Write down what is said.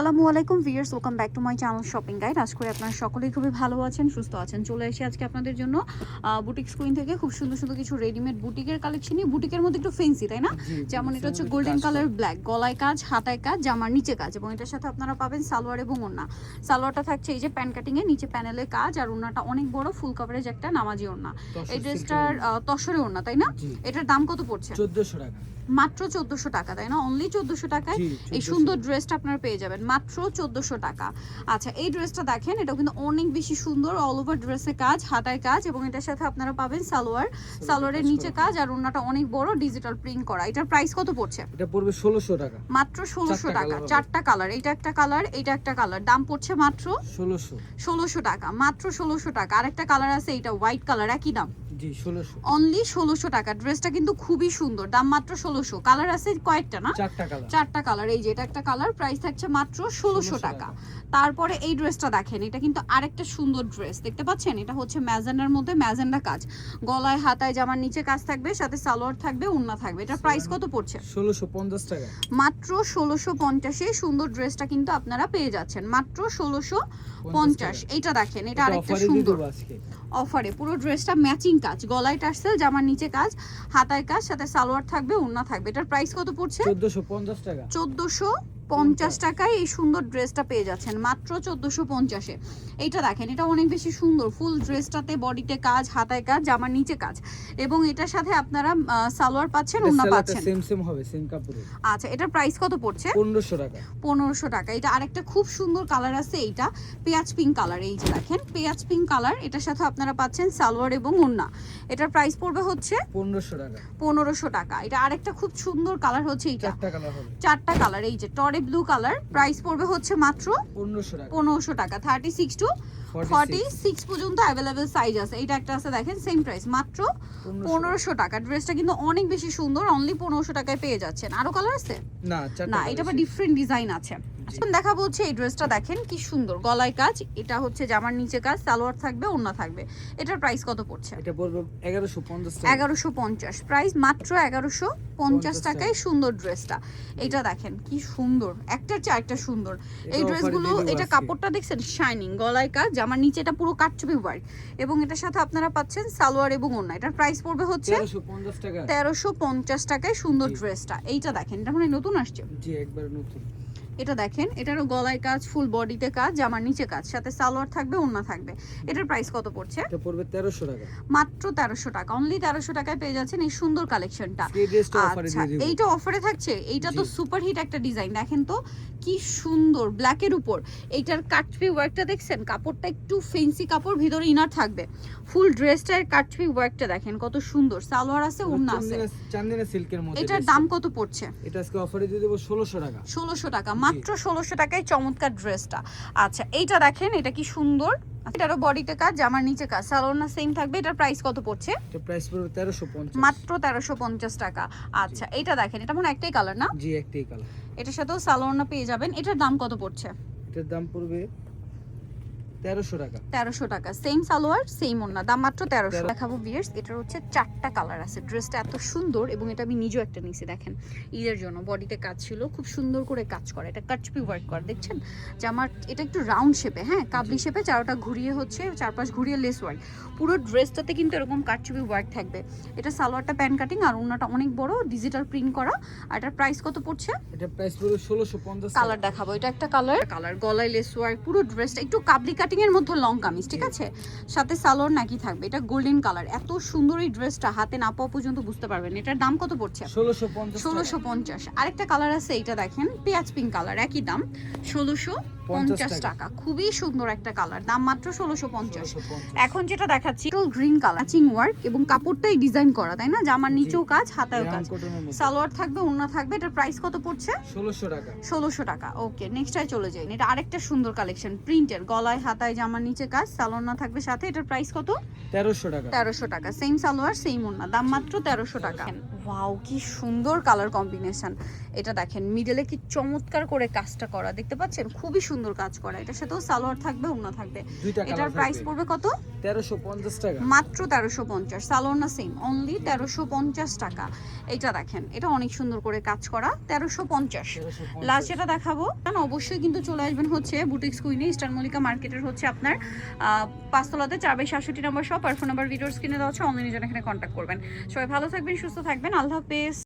আসসালামু আলাইকুম viewers, welcome back to my channel shopping guide. আশা করি আপনারা সকলেই খুবই ভালো আছেন, সুস্থ আছেন। চলে এসে আজকে আপনাদের জন্য বুটিক্স কুইন থেকে খুব সুন্দর সুন্দর কিছু রেডিমেড বুটিকের কালেকশনই। বুটিকের মধ্যে একটু ফেন্সি, তাই না? যেমন এটা হচ্ছে গোল্ডেন কালার ব্ল্যাক, গলায় কাজ, হাতায় কাজ, জামার নিচে কাজ, এবং এটার সাথে আপনারা পাবেন সালোয়ার এবং ওড়না। সালোয়ারটা থাকছে এই যে প্যান কাটিং এ, নিচে প্যানেলে কাজ, আর ওড়নাটা অনেক বড় ফুল কভারেজ একটা নামাজি ওড়না। এই ড্রেসটার তসরে ওড়না, তাই না? এটার দাম কত পড়ছে? 1400 টাকা। মাত্র 1400 টাকা, তাই না? অনলি 1400 টাকায় এই সুন্দর ড্রেসটা আপনারা পেয়ে যাবেন মাত্র 1400 টাকা। আচ্ছা, এই ড্রেসটা দেখেন, এটা কিন্তু অনেক বেশি সুন্দর। অল ওভার ড্রেসে কাজ, হাতায় কাজ, এবং এটার সাথে আপনারা পাবেন সালোয়ার, সালোয়ারের নিচে কাজ, আর ওড়নাটা অনেক বড় ডিজিটাল প্রিন্ট করা। এটার প্রাইস কত পড়ছে? এটা পড়বে 1600 টাকা। মাত্র 1600 টাকা। চারটা কালার, এটা একটা কালার, এটা একটা কালার, দাম পড়ছে মাত্র 1600 টাকা। মাত্র 1600 টাকা। আরেকটা কালার আছে, এটা হোয়াইট কালার, একই দাম। জি 1600। অনলি 1600 টাকা। ড্রেসটা কিন্তু খুবই সুন্দর, দাম মাত্র 1600। কালার আছে কয়েকটা না? চারটা কালার। এই যে এটা একটা কালার, প্রাইস থাকছে মাত্র 1600 টাকা। তারপরে এই ড্রেসটা দেখেন, এটা কিন্তু আরেকটা সুন্দর ড্রেস, দেখতে পাচ্ছেন? এটা হচ্ছে ম্যাজেন্ডার মধ্যে ম্যাজেন্ডা কাজ, গলায় হাতায় জামার নিচে কাজ থাকবে, সাথে সালোয়ার থাকবে, ওড়না থাকবে। এটার প্রাইস কত পড়ছে? 1650 টাকা। মাত্র 1650 এ সুন্দর ড্রেসটা কিন্তু আপনারা পেয়ে যাচ্ছেন মাত্র 1650। এইটা দেখেন, এটা আরেকটা সুন্দর অফারে। পুরো ড্রেসটা ম্যাচিং কাজ, গলায় টার্সেল, জামার নিচে কাজ, হাতায় কাজ, সাথে সালোয়ার থাকবে, ওড়না থাকবে। এটার প্রাইস কত পড়ছে? 1450 টাকা। 1450 টাকায় এই সুন্দর ড্রেসটা পেয়ে যাচ্ছেন মাত্র 1450 এ। এইটা দেখেন, এটা অনেক বেশি সুন্দর। ফুল ড্রেসটাতে বডিতে কাজ, হাতায় কাজ, জামার নিচে কাজ, এবং এটার সাথে আপনারা সালোয়ার পাচ্ছেন, ওড়না পাচ্ছেন। সেম হবে, সেম কাপড়ে। আচ্ছা, এটার প্রাইস কত পড়ছে? 1500 টাকা। 1500 টাকা। এটা আরেকটা খুব সুন্দর কালার আছে, এইটা পেঁয়াজ পিঙ্ক কালার। এই যে দেখেন, পেঁয়াজ পিঙ্ক কালার, এটার সাথে আপনারা পাচ্ছেন সালোয়ার এবং ওড়না। এটার প্রাইস পড়বে হচ্ছে 1500 টাকা। 1500 টাকা। এটা আরেকটা খুব সুন্দর কালার হচ্ছে, এইটা চারটা কালার হবে। চারটা কালার। এই যে টরে ব্লু কালার, প্রাইস পড়বে হচ্ছে মাত্র 1500 টাকা। 1500 টাকা। 36 টু 46 পর্যন্ত अवेलेबल সাইজ আছে। এটা একটা আছে দেখেন, সেম প্রাইস মাত্র 1500 টাকা। ড্রেসটা কিন্তু অনেক বেশি সুন্দর, অনলি 1500 টাকায় পেয়ে যাচ্ছেন। আরো কালার আছে না, এটা আবার ডিফারেন্ট ডিজাইন আছে। এখন দেখাবো হচ্ছে এই ড্রেসটা, দেখেন কি সুন্দর, গলায় কাজ, এটা হচ্ছে জামার নিচে কাজ, সালোয়ার থাকবে, ওড়না থাকবে। এটার প্রাইস কত পড়ছে? এটা পড়বে 1150 টাকা। 1150 প্রাইস, মাত্র 1150 টাকায় সুন্দর ড্রেসটা। এটা দেখেন কি সুন্দর, একটার চেয়ে আরেকটা সুন্দর এই ড্রেসগুলো। এটা কাপড়টা দেখছেন শাইনিং, গলায় কাজ, জামার নিচে এটা পুরো কাটচুপি ওয়ার্ক, এবং এটার সাথে আপনারা পাচ্ছেন সালোয়ার এবং ওড়না। এটার প্রাইস পড়বে হচ্ছে 1350 টাকা। 1350 টাকায় সুন্দর ড্রেসটা। এইটা দেখেন, এটা মানে নতুন আসছে। জি, একবার নতুন। এটা দেখেন, এটারও গলায় কাজ, ফুল বডিতে কাজ, জামার নিচে কাজ, সাথে সালোয়ার থাকবে, ওড়না থাকবে। এটার প্রাইস কত পড়ছে? এটা পড়বে 1300 টাকা। মাত্র 1300 টাকা। অনলি 1300 টাকায় পেয়ে যাচ্ছেন এই সুন্দর কালেকশনটা। আচ্ছা, এইটা অফারে থাকছে। এইটা তো সুপার হিট একটা ডিজাইন, দেখেন তো কি সুন্দর, ব্ল্যাকের উপর এইটার কাটচুপি ওয়ার্কটা দেখছেন? কাপড়টা একটু ফেন্সি কাপড়, ভিতরে ইনার থাকবে। ফুল ড্রেসটার কাটচুপি ওয়ার্কটা দেখেন কত সুন্দর, সালোয়ার আছে, ওড়না আছে, চান্দেনা সিল্কের মধ্যে। এটার দাম কত পড়ছে? এটা আজকে অফারে দিয়ে দেব 1600 টাকা। 1600 টাকা, মাত্র 1600 টাকায় চমৎকার ড্রেসটা। আচ্ছা, এইটা দেখেন, এটা কি সুন্দর, এটারও বডিতে কাজ, জামার নিচে কাজ, সালোয়ার না সেম থাকবে। এটার প্রাইস কত পড়ছে? এটা প্রাইস পড়বে 1350। মাত্র 1350 টাকা। আচ্ছা, এইটা দেখেন, এটা মনে একটাই কালার না? জি, একটাই কালার। এটার সাথেও সালোয়ার না পেয়ে যাবেন। এটার দাম কত পড়ছে? এটার দাম পড়বে 1300 টাকা। 1300 টাকা, সেম সালোয়ার সেম ওড়না, দাম মাত্র 1300। দেখাবো ভিউয়ার্স, এটার হচ্ছে চারটা কালার আছে। ড্রেসটা এত সুন্দর, এবং এটা আমি নিজেও একটা নিয়েছি, দেখেন ঈদের জন্য। বডিতে কাজ ছিল, খুব সুন্দর করে কাজ করা, এটা কাটচুপি ওয়ার্ক করা, দেখছেন? জামার এটা একটু রাউন্ড শেপে, হ্যাঁ কাবলি শেপে, চারটা ঘুরিয়ে হচ্ছে, চারপাশ ঘুরিয়ে লেস ওয়ার্ক। পুরো ড্রেসটাতে কিন্তু এরকম কাটচুপি ওয়ার্ক থাকবে। এটা সালোয়ারটা প্যান কাটিং, আর ওড়নাটা অনেক বড় ডিজিটাল প্রিন্ট করা। আর এটার প্রাইস কত পড়ছে? এটা প্রাইস পড়বে 1650। কালার দেখাবো, এটা একটা কালার, গলায় লেস ওয়ার্ক, পুরো ড্রেসটা একটু কাবলি কাটিং এর মধ্যে লং কামিজ, ঠিক আছে? সাথে সালোয়ার নাকি থাকবে। এটা গোল্ডেন কালার, এত সুন্দর এই ড্রেসটা, হাতে না পাওয়া পর্যন্ত বুঝতে পারবেন। এটার দাম কত পড়ছে? 1650। আরেকটা কালার আছে, এটা দেখেন পেঁয়াজ পিঙ্ক কালার, একই দাম 1650 টাকা। খুবই সুন্দর একটা কালার, দাম মাত্র 1650। এখন যেটা দেখাচ্ছি গ্রিন কালার, ম্যাচিং ওয়ার্ক, এবং কাপড়টাই ডিজাইন করা, তাই না? জামার নিচেও কাজ, হাতায়ও কাজ, সালোয়ার থাকবে, ওড়না থাকবে। এটার প্রাইস কত পড়ছে? 1600 টাকা। 1600 টাকা। ওকে, নেক্সটটায় চলে যাই। এটা আরেকটা সুন্দর কালেকশন, প্রিন্টের, গলায় হাতায় জামার নিচে কাজ, সালোয়ার না থাকবে সাথে। এটার প্রাইস কত? 1300 টাকা। 1300 টাকা, সেম সালোয়ার সেম ওড়না, দাম মাত্র 1300 টাকা। ওয়াও কি সুন্দর কালার কম্বিনেশন। এটা দেখেন মিডলে কি চমৎকার করে কাজটা করা, দেখতে পাচ্ছেন খুবই সুন্দর কাজ করা। এটার সাথেও সালোয়ার থাকবে, ওড়না থাকবে। দুইটা এটার কালার প্রাইস পড়বে কত? 1350 টাকা মাত্র 1350। সালোয়ার না সেম, অনলি 1350 টাকা। এটা দেখেন এটা অনেক সুন্দর করে কাজ করা, 1350। লাস্ট যেটা দেখাবো, কারণ অবশ্যই কিন্তু চলে আসবেন হচ্ছে বুটিক্স কুইনে, ইস্টার্ন মল্লিকা মার্কেটের হচ্ছে আপনার 5 তলাতে 4/67 নম্বর শপ। আর ফোন নাম্বার ভিডিওর স্ক্রিনে দেওয়া আছে, অনলাইনে জন্য এখানে কন্ট্যাক্ট করবেন। সবাই ভালো থাকবেন, সুস্থ থাকবেন, আল্লাহ হাফেজ।